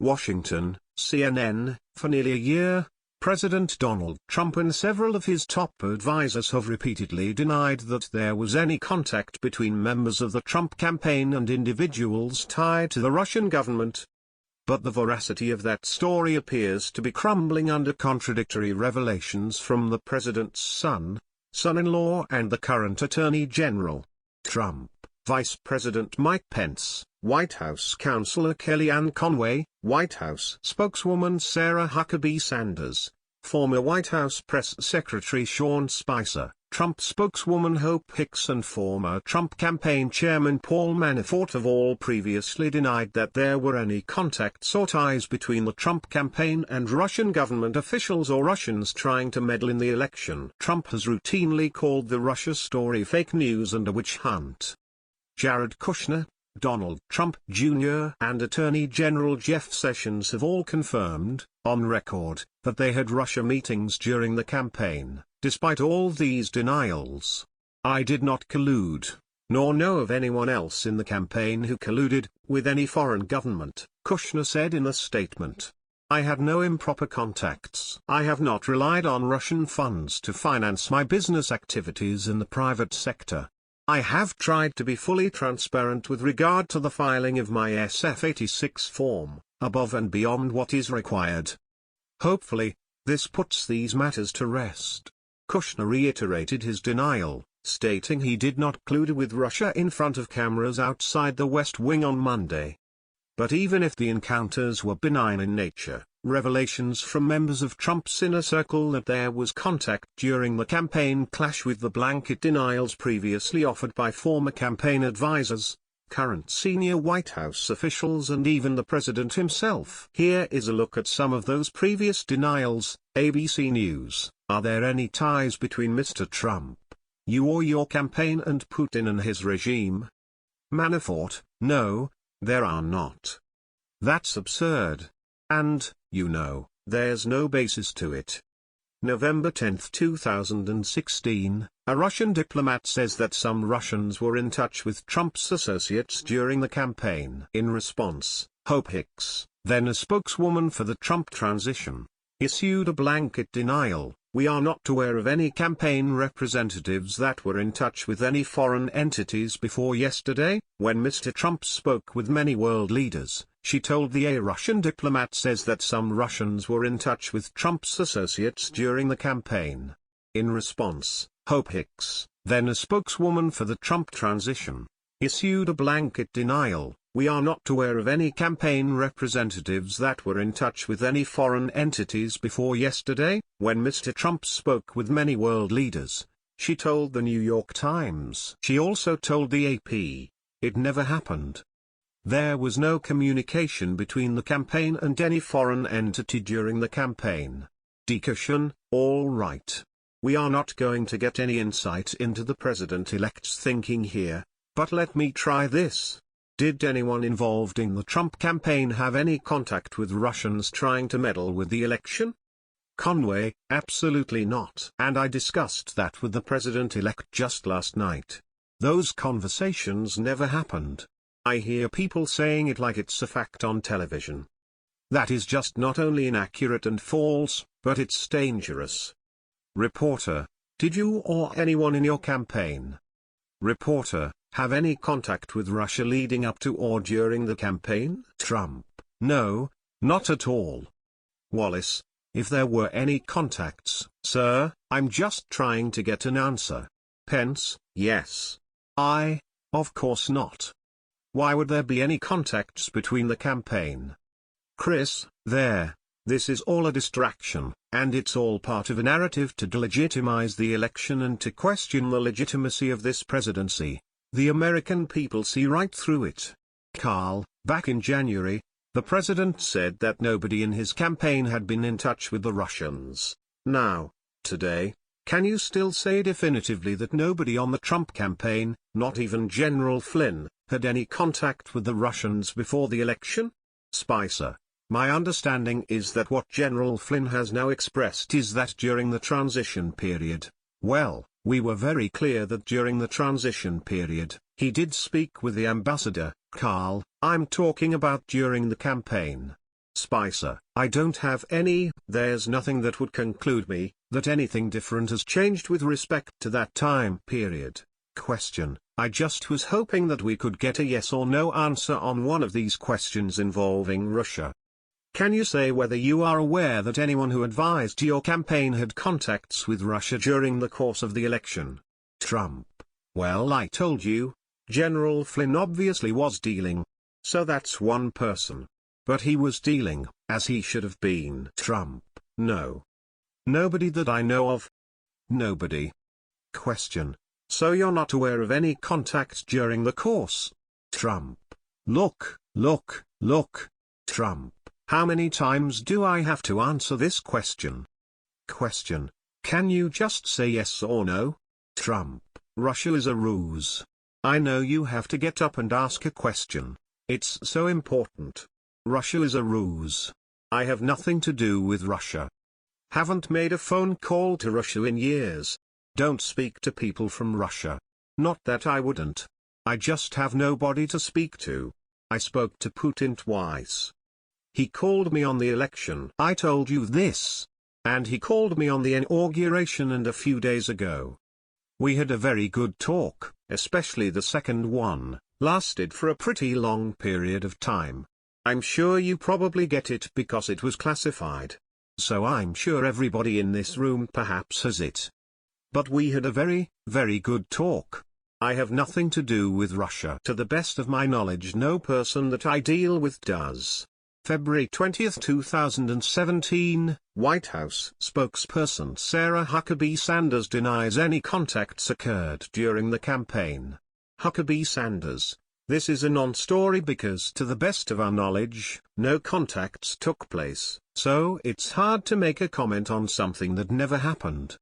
Washington, CNN. For nearly a year, President Donald Trump and several of his top advisors have repeatedly denied that there was any contact between members of the Trump campaign and individuals tied to the Russian government. But the veracity of that story appears to be crumbling under contradictory revelations from the president's son-in-law and the current Attorney General. Trump, Vice President Mike Pence, White House Counselor Kellyanne Conway, White House spokeswoman Sarah Huckabee Sanders, former White House Press Secretary Sean Spicer, Trump spokeswoman Hope Hicks and former Trump campaign chairman Paul Manafort have all previously denied that there were any contacts or ties between the Trump campaign and Russian government officials or Russians trying to meddle in the election. Trump has routinely called the Russia story fake news and a witch hunt. Jared Kushner, Donald Trump Jr. and Attorney General Jeff Sessions have all confirmed, on record, that they had Russia meetings during the campaign. Despite all these denials, I did not collude, nor know of anyone else in the campaign who colluded with any foreign government, Kushner said in a statement. I had no improper contacts. I have not relied on Russian funds to finance my business activities in the private sector. I have tried to be fully transparent with regard to the filing of my SF-86 form, above and beyond what is required. Hopefully, this puts these matters to rest. Kushner reiterated his denial, stating he did not collude with Russia in front of cameras outside the West Wing on Monday. But even if the encounters were benign in nature, revelations from members of Trump's inner circle that there was contact during the campaign clash with the blanket denials previously offered by former campaign advisors, current senior White House officials and even the president himself. Here is a look at some of those previous denials. ABC News: Are there any ties between Mr. Trump, you or your campaign and Putin and his regime? Manafort: No, there are not. That's absurd. And, there's no basis to it. November 10, 2016, a Russian diplomat says that some Russians were in touch with Trump's associates during the campaign. In response, Hope Hicks, then a spokeswoman for the Trump transition, issued a blanket denial. We are not aware of any campaign representatives that were in touch with any foreign entities before yesterday, when Mr. Trump spoke with many world leaders, she told a Russian diplomat says that some Russians were in touch with Trump's associates during the campaign. In response, Hope Hicks, then a spokeswoman for the Trump transition, issued a blanket denial. We are not aware of any campaign representatives that were in touch with any foreign entities before yesterday, when Mr. Trump spoke with many world leaders, she told the New York Times. She also told the AP, it never happened. There was no communication between the campaign and any foreign entity during the campaign. Kushner: all right. We are not going to get any insight into the president-elect's thinking here, but let me try this. Did anyone involved in the Trump campaign have any contact with Russians trying to meddle with the election? Conway: absolutely not. And I discussed that with the president-elect just last night. Those conversations never happened. I hear people saying it like it's a fact on television. That is just not only inaccurate and false, but it's dangerous. Reporter: did you or anyone in your campaign? Reporter: have any contact with Russia leading up to or during the campaign? Trump: no, not at all. Wallace: if there were any contacts, sir, I'm just trying to get an answer. Pence: yes. Of course not. Why would there be any contacts between the campaign? Chris: this is all a distraction, and it's all part of a narrative to delegitimize the election and to question the legitimacy of this presidency. The American people see right through it. Carl: back in January, the president said that nobody in his campaign had been in touch with the Russians. Now, today, can you still say definitively that nobody on the Trump campaign, not even General Flynn, had any contact with the Russians before the election? Spicer: my understanding is that what General Flynn has now expressed is that during the transition period, we were very clear that during the transition period, he did speak with the ambassador. Carl: I'm talking about during the campaign. Spicer: I don't have any. There's nothing that would conclude me that anything different has changed with respect to that time period. Question: I just was hoping that we could get a yes or no answer on one of these questions involving Russia. Can you say whether you are aware that anyone who advised your campaign had contacts with Russia during the course of the election? Trump: Well, I told you. General Flynn obviously was dealing. So that's one person. But he was dealing, as he should have been. Trump: No. Nobody that I know of. Nobody. Question: So you're not aware of any contact during the course? Trump: Look. Trump: How many times do I have to answer this question? Question: Can you just say yes or no? Trump: Russia is a ruse. I know you have to get up and ask a question. It's so important. Russia is a ruse. I have nothing to do with Russia. Haven't made a phone call to Russia in years. Don't speak to people from Russia. Not that I wouldn't. I just have nobody to speak to. I spoke to Putin twice. He called me on the election. I told you this. And he called me on the inauguration and a few days ago. We had a very good talk, especially the second one, lasted for a pretty long period of time. I'm sure you probably get it because it was classified. So I'm sure everybody in this room perhaps has it. But we had a very, very good talk. I have nothing to do with Russia. To the best of my knowledge, no person that I deal with does. February 20, 2017, White House spokesperson Sarah Huckabee Sanders denies any contacts occurred during the campaign. Huckabee Sanders: This is a non-story because to the best of our knowledge, no contacts took place, so it's hard to make a comment on something that never happened.